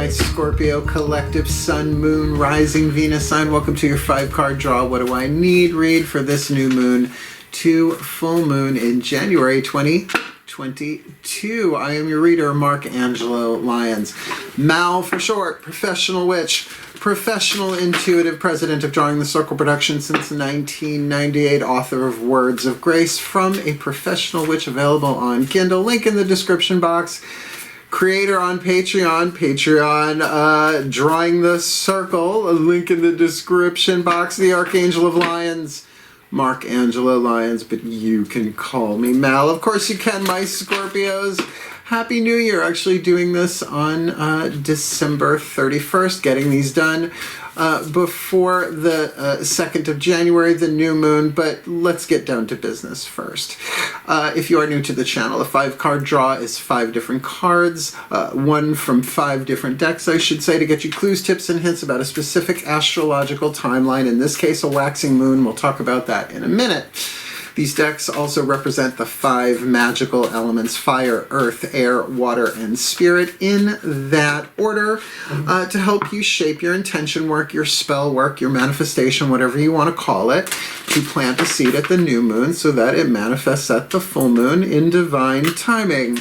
my Scorpio collective Sun, Moon, Rising, Venus sign. Welcome to your 5-card draw. What do I need? Read for this new moon to full moon in January 2022. I am your reader, Angelo, Lyons. Mal for short, professional witch, professional intuitive, president of Drawing the Circle Production since 1998, author of Words of Grace from a Professional Witch, available on Kindle. Link in the description box. Creator on Patreon, Drawing the Circle, a link in the description box. The Archangel of Lions, Angelo Lyons, but you can call me Mal. Of course you can, my Scorpios. Happy New Year. Actually doing this on December 31st, getting these done before the 2nd of January, the new moon, but let's get down to business first. If you are new to the channel, a 5-card draw is 5 different cards, one from 5 different decks, I should say, to get you clues, tips, and hints about a specific astrological timeline, in this case a waxing moon. We'll talk about that in a minute. These decks also represent the 5 magical elements: fire, earth, air, water, and spirit, in that order, to help you shape your intention work, your spell work, your manifestation, whatever you want to call it, to plant a seed at the new moon so that it manifests at the full moon in divine timing.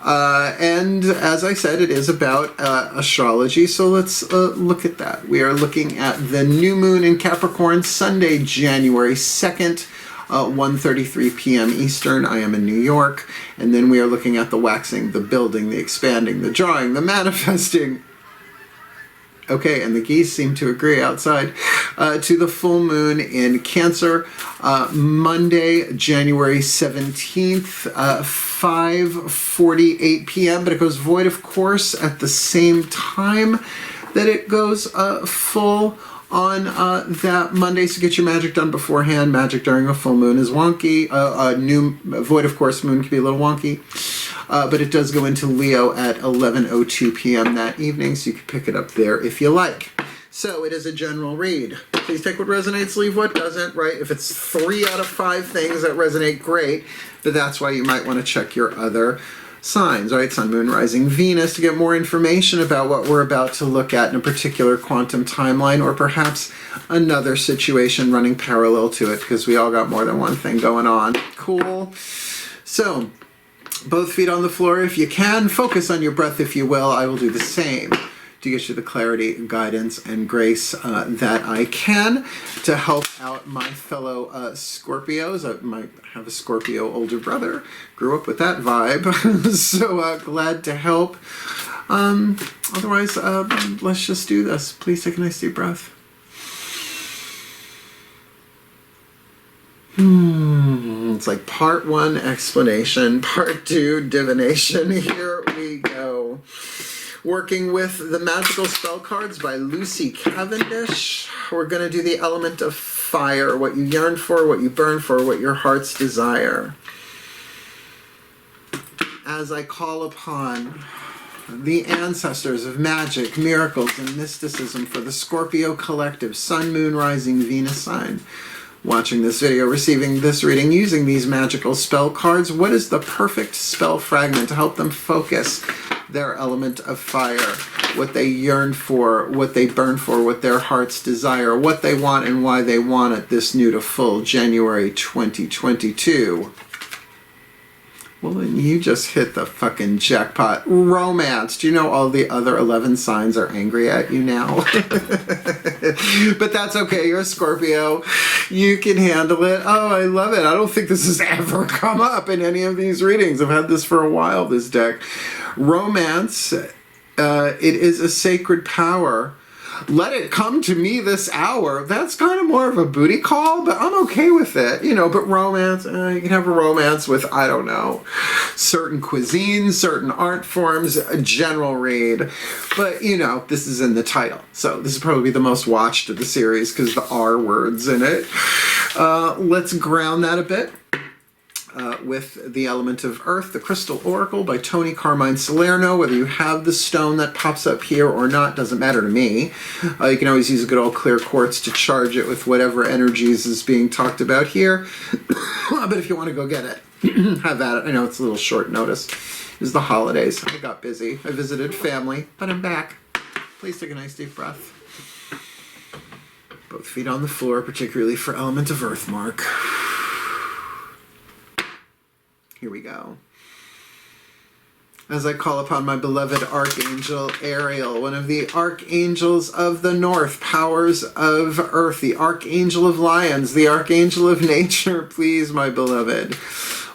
And as I said, it is about astrology, so let's look at that. We are looking at the new moon in Capricorn, Sunday, January 2nd, 1:33 p.m. Eastern. I am in New York. And then we are looking at the waxing, the building, the expanding, the drawing, the manifesting. Okay, and the geese seem to agree outside. To the full moon in Cancer, Monday, January 17th, 5:48 p.m. But it goes void, of course, at the same time that it goes full on that Monday. So get your magic done beforehand. Magic during a full moon is wonky. New void, of course, moon can be a little wonky. But it does go into Leo at 11:02 p.m. that evening, so you can pick it up there if you like. So it is a general read. Please take what resonates, leave what doesn't, right? If it's 3 out of 5 things that resonate, great. But that's why you might want to check your other signs, right? Sun, Moon, Rising, Venus, to get more information about what we're about to look at in a particular quantum timeline, or perhaps another situation running parallel to it, because we all got more than one thing going on. Cool. So, both feet on the floor if you can. Focus on your breath if you will. I will do the same to get you the clarity, guidance, and grace that I can to help out my fellow Scorpios. I might have a Scorpio older brother. Grew up with that vibe. So glad to help. Otherwise, let's just do this. Please take a nice deep breath. It's like part 1 explanation, part 2 divination. Here we go. Working with the Magical Spell Cards by Lucy Cavendish. We're going to do the element of fire, what you yearn for, what you burn for, what your heart's desire. As I call upon the ancestors of magic, miracles, and mysticism for the Scorpio collective, Sun, Moon, Rising, Venus sign, watching this video, receiving this reading, using these magical spell cards, what is the perfect spell fragment to help them focus their element of fire, what they yearn for, what they burn for, what their hearts desire, what they want and why they want it this new to full January 2022. Well, then you just hit the fucking jackpot. Romance. Do you know all the other 11 signs are angry at you now? But that's okay. You're a Scorpio. You can handle it. Oh, I love it. I don't think this has ever come up in any of these readings. I've had this for a while, this deck. Romance. It is a sacred power. Let it come to me this hour. That's kind of more of a booty call, but I'm okay with it, you know. But romance, you can have a romance with, I don't know, certain cuisines, certain art forms, a general read. But, you know, this is in the title. So this is probably the most watched of the series because the R word's in it. Let's ground that a bit. With the element of earth, the Crystal Oracle by Tony Carmine Salerno. Whether you have the stone that pops up here or not doesn't matter to me. You can always use a good old clear quartz to charge it with whatever energies is being talked about here. But if you want to go get it, have at it. I know it's a little short notice. It was the holidays. I got busy. I visited family, but I'm back. Please take a nice deep breath. Both feet on the floor, particularly for element of earth, Mark. Here we go. As I call upon my beloved Archangel Ariel, one of the Archangels of the North, powers of Earth, the Archangel of Lyons, the Archangel of Nature, please, my beloved.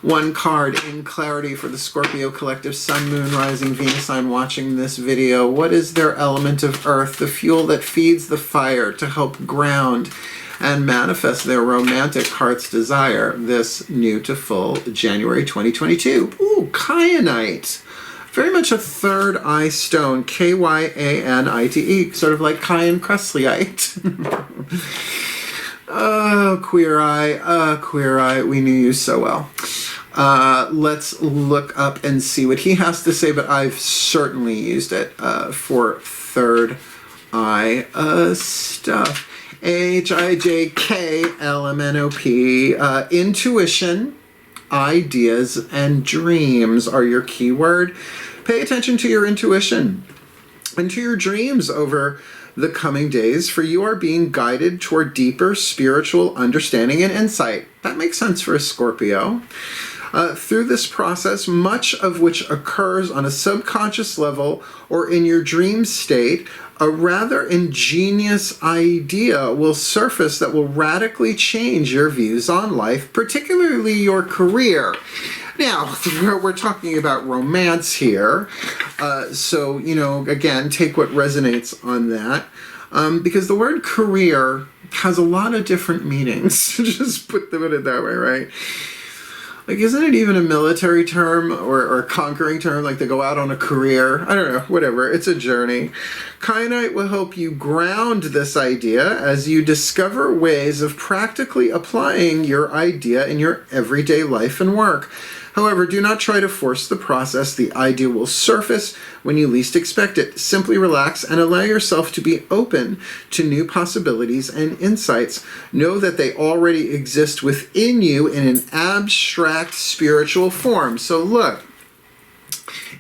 One card in clarity for the Scorpio collective, Sun, Moon, Rising, Venus sign watching this video. What is their element of Earth, the fuel that feeds the fire to help ground and manifest their romantic heart's desire this new to full January 2022? Ooh, kyanite. Very much a third eye stone, Kyanite, sort of like Kyan Kresleyite. Oh, queer eye, we knew you so well. Let's look up and see what he has to say, but I've certainly used it for third eye stuff. HIJKLMNOP, intuition, ideas, and dreams are your keyword. Pay attention to your intuition and to your dreams over the coming days, for you are being guided toward deeper spiritual understanding and insight. That makes sense for a Scorpio. Through this process, much of which occurs on a subconscious level or in your dream state, a rather ingenious idea will surface that will radically change your views on life, particularly your career. Now, we're talking about romance here, so, you know, again, take what resonates on that, because the word career has a lot of different meanings. Just put it that way, right? Like, isn't it even a military term or a conquering term? Like, they go out on a career. I don't know, whatever. It's a journey. Kyanite will help you ground this idea as you discover ways of practically applying your idea in your everyday life and work. However, do not try to force the process. The idea will surface when you least expect it. Simply relax and allow yourself to be open to new possibilities and insights. Know that they already exist within you in an abstract spiritual form. So look,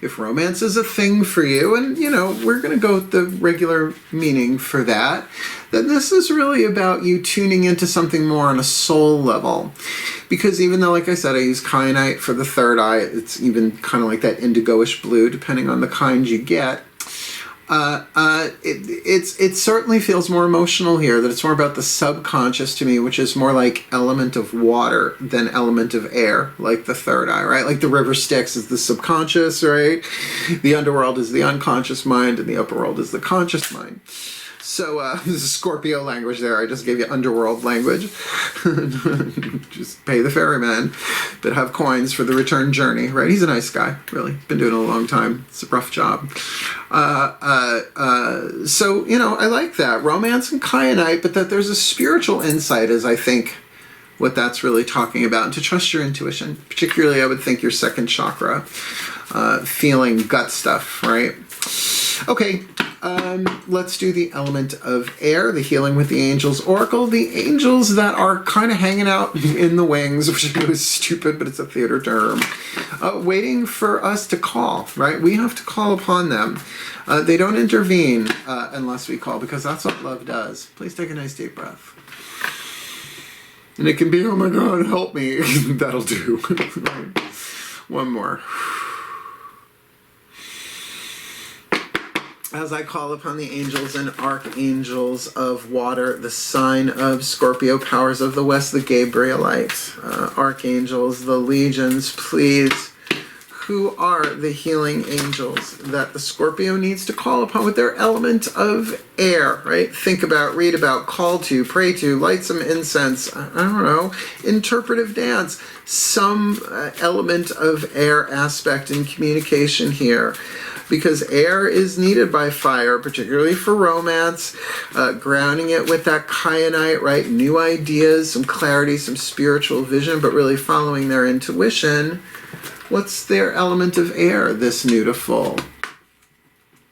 if romance is a thing for you, and, you know, we're going to go with the regular meaning for that, then this is really about you tuning into something more on a soul level. Because even though, like I said, I use kyanite for the third eye, it's even kind of like that indigo-ish blue, depending on the kind you get. It certainly feels more emotional here, that it's more about the subconscious to me, which is more like element of water than element of air, like the third eye, right? Like the river Styx is the subconscious, right? The underworld is the unconscious mind, and the upper world is the conscious mind. So this is Scorpio language there. I just gave you underworld language. Just pay the ferryman, but have coins for the return journey, right? He's a nice guy, really. Been doing it a long time. It's a rough job. So, you know, I like that. Romance and kyanite, but that there's a spiritual insight is, I think, what that's really talking about. And to trust your intuition, particularly, I would think your second chakra, feeling gut stuff, right? Okay, let's do the element of air, the healing with the angels oracle. The angels that are kind of hanging out in the wings, which I know is stupid, but it's a theater term, waiting for us to call, right? We have to call upon them. They don't intervene unless we call, because that's what love does. Please take a nice deep breath. And it can be, oh my God, help me. That'll do. Right? One more. As I call upon the angels and archangels of water, the sign of Scorpio, powers of the west, the Gabrielite, archangels, the legions, please, who are the healing angels that the Scorpio needs to call upon with their element of air, right? Think about, read about, call to, pray to, light some incense, I don't know, interpretive dance, some element of air aspect in communication here. Because air is needed by fire, particularly for romance, grounding it with that kyanite, right? New ideas, some clarity, some spiritual vision, but really following their intuition. What's their element of air, this new to full?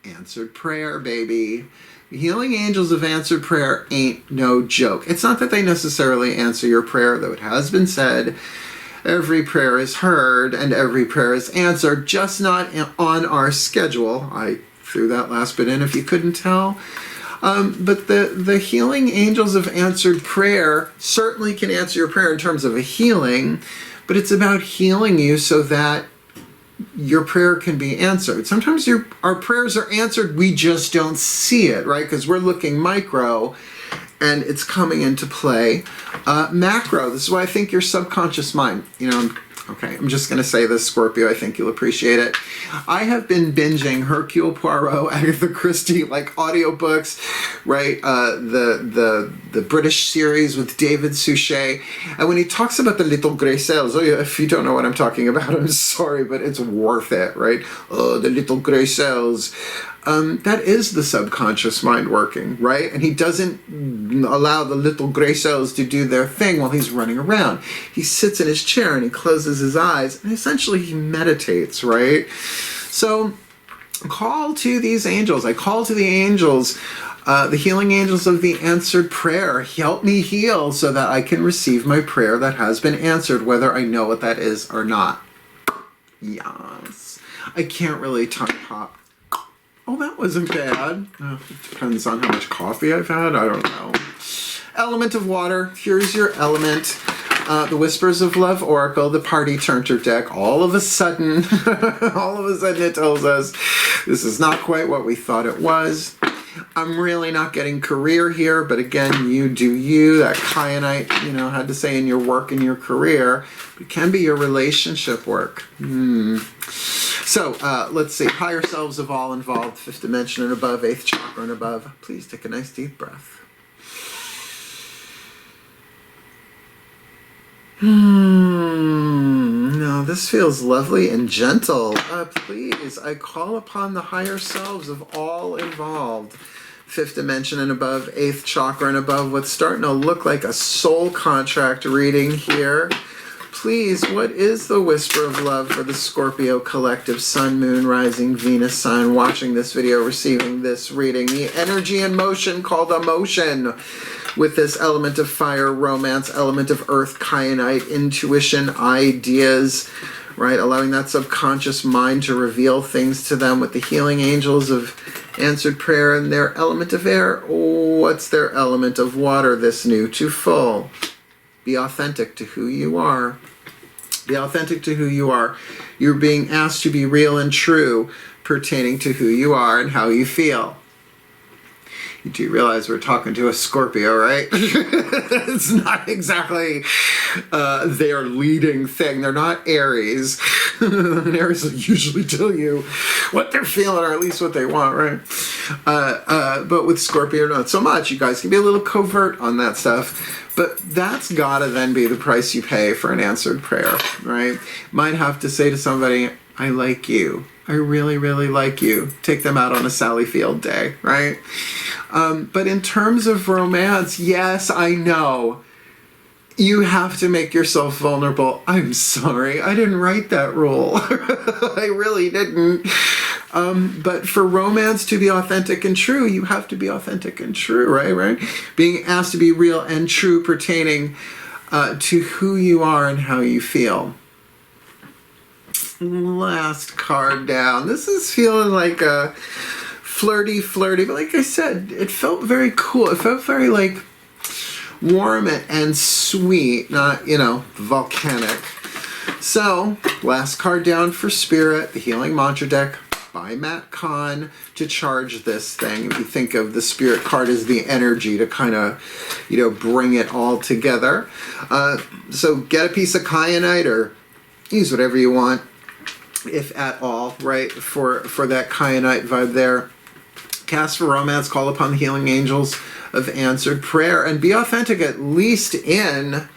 Answered prayer, baby. The healing angels of answered prayer ain't no joke. It's not that they necessarily answer your prayer, though it has been said, every prayer is heard and every prayer is answered, just not on our schedule. I threw that last bit in if you couldn't tell. But the healing angels of answered prayer certainly can answer your prayer in terms of a healing, but it's about healing you so that your prayer can be answered. Sometimes our prayers are answered, we just don't see it, right? Because we're looking micro and it's coming into play. Macro, this is why I think your subconscious mind, okay, I'm just going to say this, Scorpio, I think you'll appreciate it. I have been binging Hercule Poirot, Agatha Christie, like audiobooks, right? The British series with David Suchet. And when he talks about the little gray cells, oh yeah, if you don't know what I'm talking about, I'm sorry, but it's worth it, right? Oh, the little gray cells. That is the subconscious mind working, right? And he doesn't allow the little gray cells to do their thing while he's running around. He sits in his chair and he closes his eyes and essentially he meditates, right? So call to these angels. I call to the angels, the healing angels of the answered prayer. Help me heal so that I can receive my prayer that has been answered, whether I know what that is or not. Yes. I can't really tongue pop. Oh, that wasn't bad. It depends on how much coffee I've had. I don't know. Element of water. Here's your element. The Whispers of Love Oracle, the Party Turner deck. All of a sudden it tells us this is not quite what we thought it was. I'm really not getting career here, but again, you do you. That kyanite, had to say in your work and your career. It can be your relationship work. So, let's see. Higher selves of all involved, 5th dimension and above, 8th chakra and above. Please take a nice deep breath. No, this feels lovely and gentle. Please, I call upon the higher selves of all involved. 5th dimension and above, 8th chakra and above, what's starting to look like a soul contract reading here. Please, what is the whisper of love for the Scorpio collective, Sun, Moon, Rising, Venus sign, watching this video, receiving this reading? The energy and motion called emotion, with this element of fire, romance, element of earth, kyanite, intuition, ideas, right? Allowing that subconscious mind to reveal things to them with the healing angels of answered prayer and their element of air. What's their element of water, this new to full? Be authentic to who you are. Be authentic to who you are. You're being asked to be real and true pertaining to who you are and how you feel. You do realize we're talking to a Scorpio, right? It's not exactly their leading thing. They're not Aries. And Aries will usually tell you what they're feeling, or at least what they want, right? But with Scorpio, not so much. You guys can be a little covert on that stuff. But that's gotta then be the price you pay for an answered prayer, right? Might have to say to somebody, I like you. I really, really like you. Take them out on a Sally Field day, right? But in terms of romance, yes, I know. You have to make yourself vulnerable. I'm sorry, I didn't write that rule. I really didn't. But for romance to be authentic and true, you have to be authentic and true, right? Being asked to be real and true pertaining to who you are and how you feel. Last card down. This is feeling like a flirty, but like I said, it felt very cool. It felt very like warm and sweet, not, volcanic. So, last card down for Spirit, the Healing Mantra deck by Matt Kahn to charge this thing. If you think of the Spirit card as the energy to kind of, bring it all together. So get a piece of kyanite or use whatever you want, if at all, right, for that kyanite vibe there. Cast for romance, call upon the healing angels of answered prayer, and be authentic at least in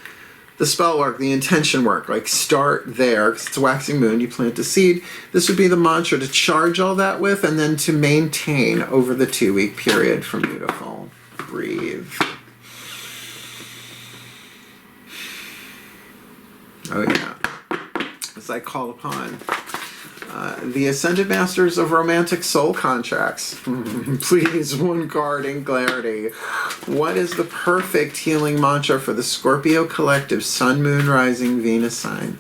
the spell work, the intention work. Like, start there, because it's a waxing moon, you plant a seed. This would be the mantra to charge all that with, and then to maintain over the 2-week period from beautiful. Breathe. Oh yeah. As I call upon the Ascended Masters of Romantic Soul Contracts. Please, one card in clarity. What is the perfect healing mantra for the Scorpio collective, Sun, Moon, Rising, Venus sign?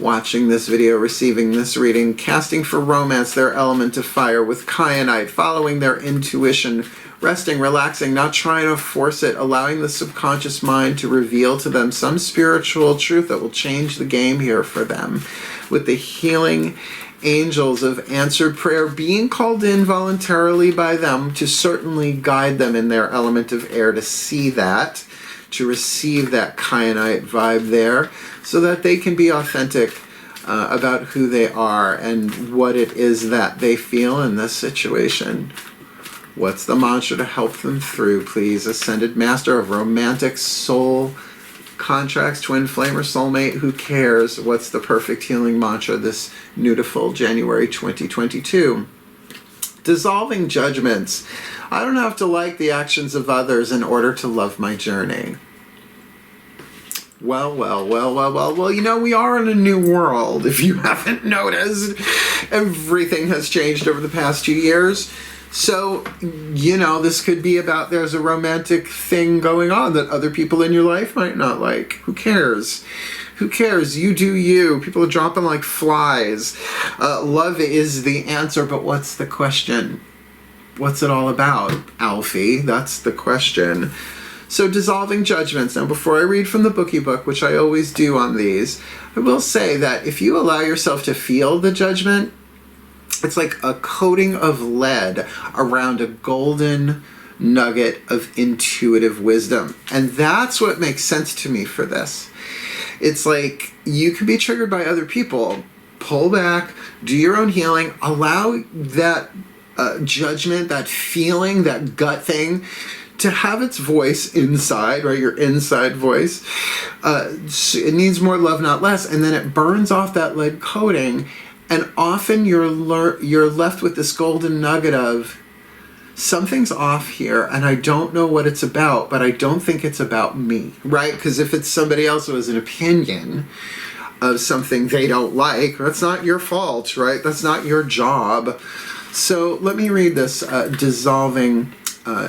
watching this video, receiving this reading, casting for romance their element of fire with kyanite, following their intuition, resting, relaxing, not trying to force it, allowing the subconscious mind to reveal to them some spiritual truth that will change the game here for them. With the healing angels of answered prayer being called in voluntarily by them to certainly guide them in their element of air to see that, to receive that kyanite vibe there, so that they can be authentic about who they are and what it is that they feel in this situation. What's the mantra to help them through, please? Ascended Master of Romantic Soul Contracts, Twin Flame or Soulmate, who cares? What's the perfect healing mantra this beautiful January 2022? Dissolving judgments. I don't have to like the actions of others in order to love my journey. Well, you know, we are in a new world. If you haven't noticed, everything has changed over the past 2 years. So, you know, this could be about there's a romantic thing going on that other people in your life might not like. Who cares? Who cares? You do you. People are dropping like flies. Love is the answer, but what's the question? What's it all about, Alfie? That's the question. So dissolving judgments. Now, before I read from the bookie book, which I always do on these, I will say that if you allow yourself to feel the judgment, it's like a coating of lead around a golden nugget of intuitive wisdom. And that's what makes sense to me for this. It's like you can be triggered by other people. Pull back, do your own healing, allow that judgment, that feeling, that gut thing to have its voice inside, right? Your inside voice. It needs more love, not less. And then it burns off that lead coating. And often you're left with this golden nugget of something's off here and I don't know what it's about, but I don't think it's about me, right? Because if it's somebody else who has an opinion of something they don't like, that's not your fault, right? That's not your job. So let me read this, dissolving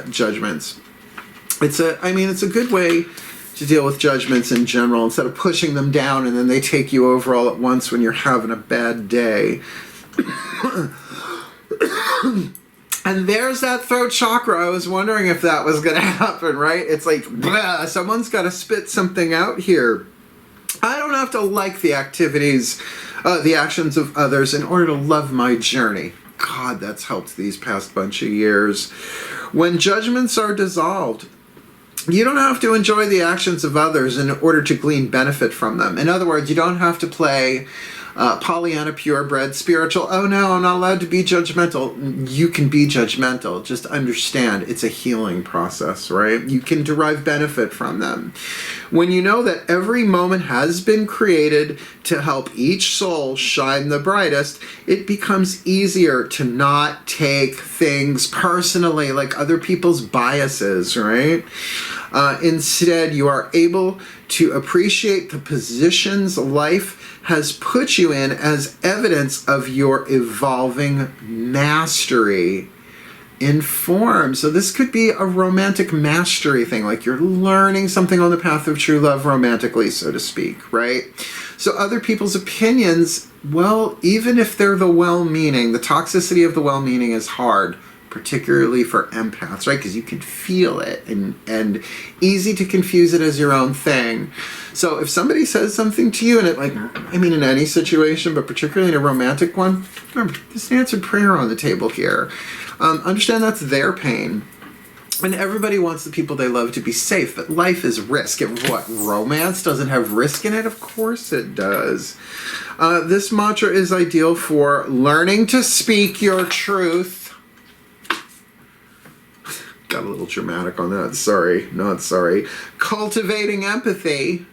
judgments. It's a good way to deal with judgments in general instead of pushing them down and then they take you over all at once when you're having a bad day. And there's that throat chakra. I was wondering if that was going to happen, right? It's like, blah, someone's got to spit something out here. I don't have to like the activities, the actions of others in order to love my journey. God, that's helped these past bunch of years. When judgments are dissolved, you don't have to enjoy the actions of others in order to glean benefit from them. In other words, you don't have to play Pollyanna purebred spiritual, oh no, I'm not allowed to be judgmental. You can be judgmental. Just understand it's a healing process, right? You can derive benefit from them. When you know that every moment has been created to help each soul shine the brightest, it becomes easier to not take things personally, like other people's biases, right? Instead, you are able to appreciate the positions life has put you in as evidence of your evolving mastery in form. So this could be a romantic mastery thing, like you're learning something on the path of true love romantically, so to speak, right? So other people's opinions, well, even if they're the well-meaning, the toxicity of the well-meaning is hard, particularly for empaths, right? Because you can feel it and easy to confuse it as your own thing. So if somebody says something to you and it in any situation, but particularly in a romantic one, remember, just answered prayer on the table here. Understand that's their pain. And everybody wants the people they love to be safe, but life is risk. And what, romance doesn't have risk in it? Of course it does. This mantra is ideal for learning to speak your truth. Got a little dramatic on that. Sorry, not sorry. Cultivating empathy.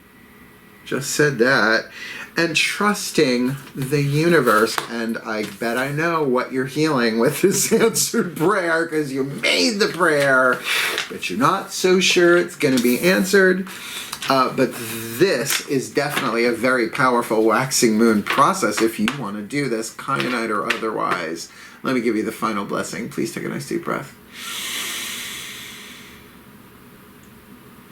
Just said that. And trusting the universe. And I bet I know what you're healing with this answered prayer because you made the prayer, but you're not so sure it's going to be answered. But this is definitely a very powerful waxing moon process if you want to do this, kyanite or otherwise. Let me give you the final blessing. Please take a nice deep breath.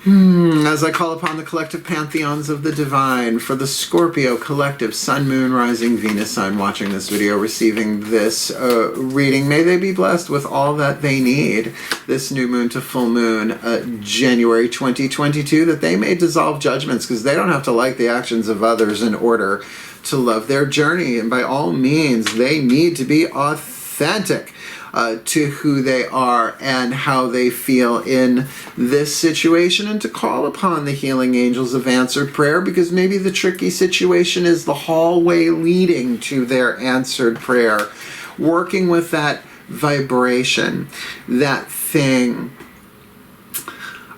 As I call upon the collective pantheons of the divine for the Scorpio collective Sun, Moon, Rising, Venus sign watching this video, receiving this reading, may they be blessed with all that they need this new moon to full moon, January 2022, that they may dissolve judgments, because they don't have to like the actions of others in order to love their journey. And by all means, they need to be authentic to who they are and how they feel in this situation, and to call upon the healing angels of answered prayer, because maybe the tricky situation is the hallway leading to their answered prayer. Working with that vibration, that thing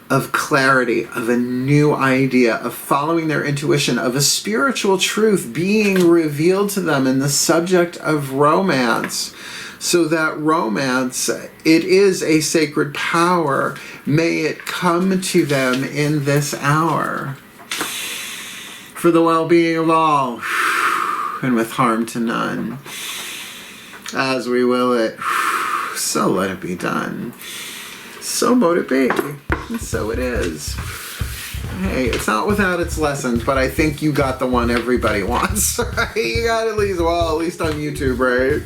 of clarity, of a new idea, of following their intuition, of a spiritual truth being revealed to them in the subject of romance. So that romance, it is a sacred power. May it come to them in this hour for the well-being of all and with harm to none. As we will it, so let it be done. So mote it be, and so it is. Hey, it's not without its lessons, but I think you got the one everybody wants, right? You got at least on YouTube, right?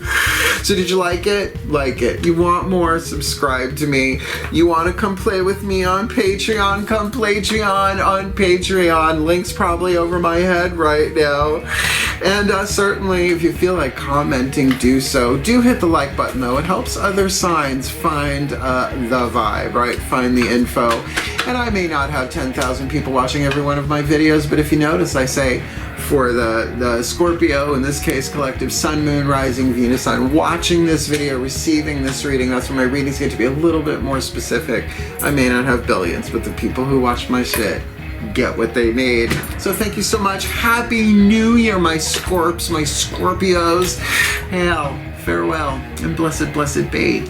So did you like it? Like it. You want more? Subscribe to me. You want to come play with me on Patreon? Come Patreon on Patreon. Link's probably over my head right now. And certainly, if you feel like commenting, do so. Do hit the like button, though. It helps other signs find the vibe, right? Find the info. And I may not have 10,000 people watching every one of my videos, but if you notice, I say for the Scorpio, in this case, collective Sun, Moon, Rising, Venus sign, watching this video, receiving this reading, that's where my readings get to be a little bit more specific. I may not have billions, but the people who watch my shit get what they need. So thank you so much. Happy New Year, my Scorps, my Scorpios. Hail, farewell, and blessed, blessed be.